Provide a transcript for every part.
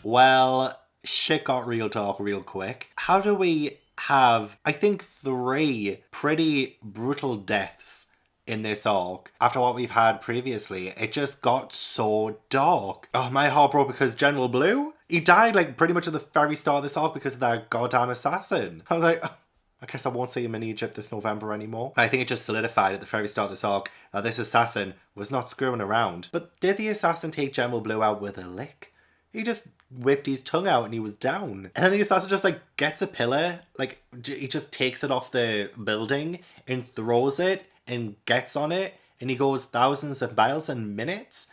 Well, shit got real talk real quick. How do we have, I think, 3 pretty brutal deaths in this arc after what we've had previously? It just got so dark. Oh, my heart broke because General Blue, he died like pretty much at the very start of this arc because of that goddamn assassin. I was like, oh, I guess I won't see him in Egypt this November anymore. But I think it just solidified at the very start of this arc that this assassin was not screwing around. But did the assassin take General Blue out with a lick? He just whipped his tongue out and he was down. And then the assassin just like gets a pillar, like he just takes it off the building and throws it and gets on it, and he goes thousands of miles in minutes.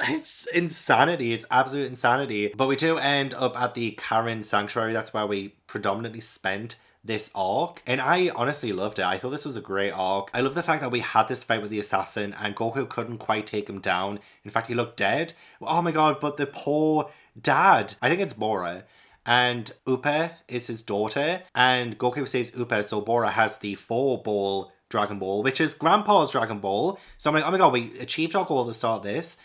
It's insanity. It's absolute insanity. But we do end up at the Karen Sanctuary. That's where we predominantly spent this arc, and I honestly loved it. I thought this was a great arc. I love the fact that we had this fight with the assassin and Goku couldn't quite take him down. In fact, he looked dead. Oh my god, but the poor dad. I think it's Bora. And Upe is his daughter, and Goku saves Upe, so Bora has the 4-ball Dragon Ball, which is Grandpa's Dragon Ball. So I'm like, oh my god, we achieved our goal at the start of this.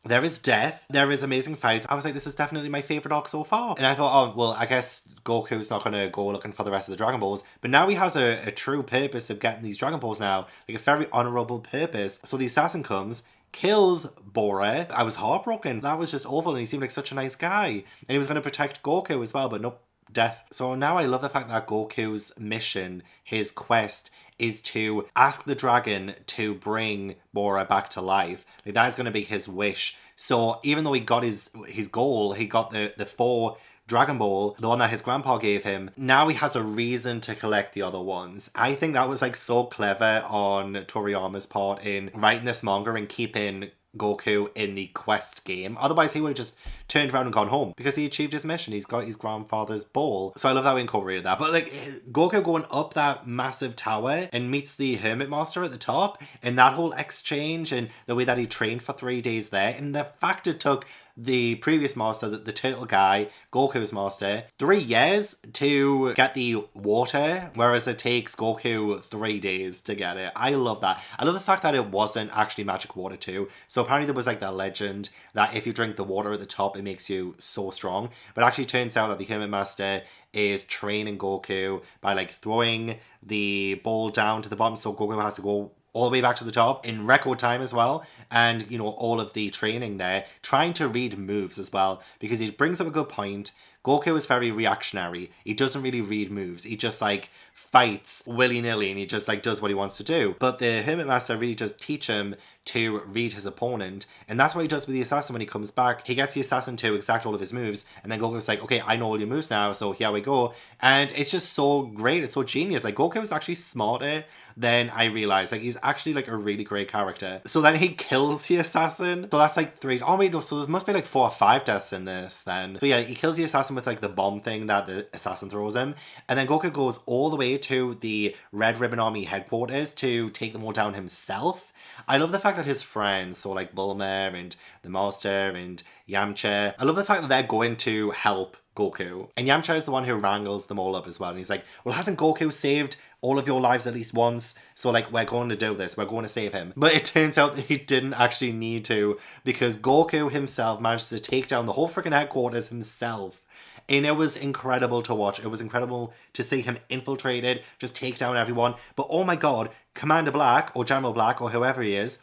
There is death. There is amazing fights. I was like, this is definitely my favourite arc so far. And I thought, oh, well, I guess Goku's not going to go looking for the rest of the Dragon Balls. But now he has a true purpose of getting these Dragon Balls now. Like a very honourable purpose. So the assassin comes, kills Bora. I was heartbroken. That was just awful. And he seemed like such a nice guy. And he was going to protect Goku as well, but nope. Death. So now I love the fact that Goku's mission, his quest, is to ask the dragon to bring Bora back to life. Like that is going to be his wish. So even though he got his goal, he got the 4 Dragon Ball, the one that his grandpa gave him, now he has a reason to collect the other ones. I think that was like so clever on Toriyama's part in writing this manga and keeping Goku in the quest game. Otherwise, he would have just turned around and gone home because he achieved his mission. He's got his grandfather's ball. So I love that we incorporated that. But like Goku going up that massive tower and meets the Hermit Master at the top, and that whole exchange and the way that he trained for 3 days there, and the fact it took the previous master, the turtle guy, Goku's master, 3 years to get the water, whereas it takes Goku 3 days to get it. I love that. I love the fact that it wasn't actually magic water too. So apparently there was like that legend that if you drink the water at the top, it makes you so strong. But it actually turns out that the Hermit Master is training Goku by like throwing the ball down to the bottom, so Goku has to go all the way back to the top in record time as well. And, you know, all of the training there, trying to read moves as well, because he brings up a good point. Goku is very reactionary. He doesn't really read moves. He just like fights willy-nilly and he just like does what he wants to do. But the Hermit Master really does teach him to read his opponent, and that's what he does with the assassin when he comes back. He gets the assassin to exact all of his moves, and then Goku's like, okay, I know all your moves now, so here we go. And it's just so great. It's so genius. Like Goku is actually smarter than I realized. Like he's actually like a really great character. So then he kills the assassin. So that's like 3. Oh wait, no. So there must be like 4 or 5 deaths in this then. So yeah, he kills the assassin with like the bomb thing that the assassin throws him, and then Goku goes all the way to the Red Ribbon Army headquarters to take them all down himself. I love the fact that his friends, so like Bulma and the Master and Yamcha, I love the fact that they're going to help Goku. And Yamcha is the one who wrangles them all up as well. And he's like, well, hasn't Goku saved all of your lives at least once? So like, we're going to do this. We're going to save him. But it turns out that he didn't actually need to, because Goku himself managed to take down the whole freaking headquarters himself. And it was incredible to watch. It was incredible to see him infiltrated, just take down everyone. But oh my god, Commander Black, or General Black, or whoever he is,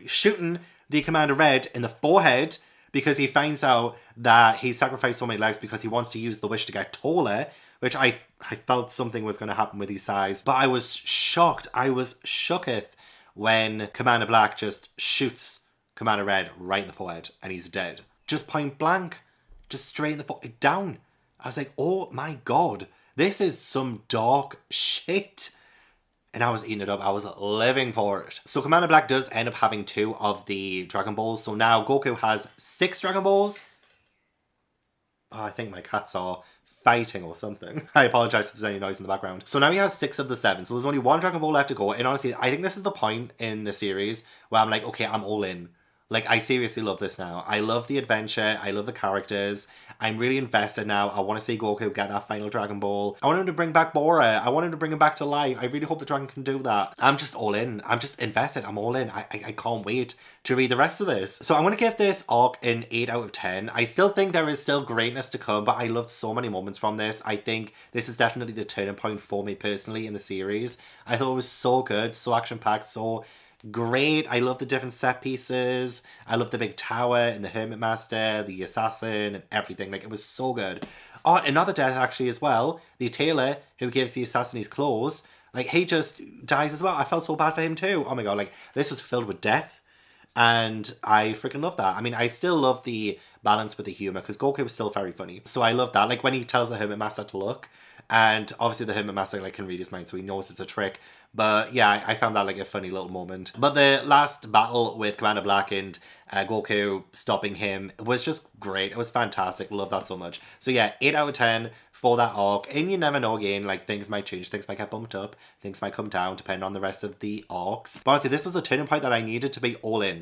shooting the Commander Red in the forehead because he finds out that he sacrificed so many lives because he wants to use the wish to get taller, which I felt something was going to happen with his size. But I was shocked. I was shooketh when Commander Black just shoots Commander Red right in the forehead and he's dead. Just point blank. Just straight in the forehead. Down. I was like, oh my god. This is some dark shit. And I was eating it up. I was living for it. So Commander Black does end up having 2 of the Dragon Balls. So now Goku has 6 Dragon Balls. Oh, I think my cats are fighting or something. I apologize if there's any noise in the background. So now he has 6 of the 7. So there's only 1 Dragon Ball left to go. And honestly, I think this is the point in the series where I'm like, okay, I'm all in. Like, I seriously love this now. I love the adventure. I love the characters. I'm really invested now. I want to see Goku get that final Dragon Ball. I want him to bring back Bora. I want him to bring him back to life. I really hope the dragon can do that. I'm just all in. I'm just invested. I'm all in. I can't wait to read the rest of this. So I'm going to give this arc an 8 out of 10. I still think there is still greatness to come, but I loved so many moments from this. I think this is definitely the turning point for me personally in the series. I thought it was so good, so action-packed, so great. I love the different set pieces. I love the big tower and the Hermit Master, the assassin, and everything. Like, it was so good. Oh, another death actually as well. The tailor who gives the assassin his clothes. Like, he just dies as well. I felt so bad for him too. Oh my god, like, this was filled with death. And I freaking love that. I mean, I still love the balance with the humor because Goku was still very funny. So I love that. Like when he tells the Hermit Master to look, and obviously the Hermit Master like can read his mind, so he knows it's a trick. But yeah, I found that like a funny little moment. But the last battle with Commander Black and Goku stopping him was just great. It was fantastic. Love that so much. So yeah, 8 out of 10 for that arc. And you never know again, like things might change. Things might get bumped up. Things might come down depending on the rest of the arcs. But honestly, this was a turning point that I needed to be all in.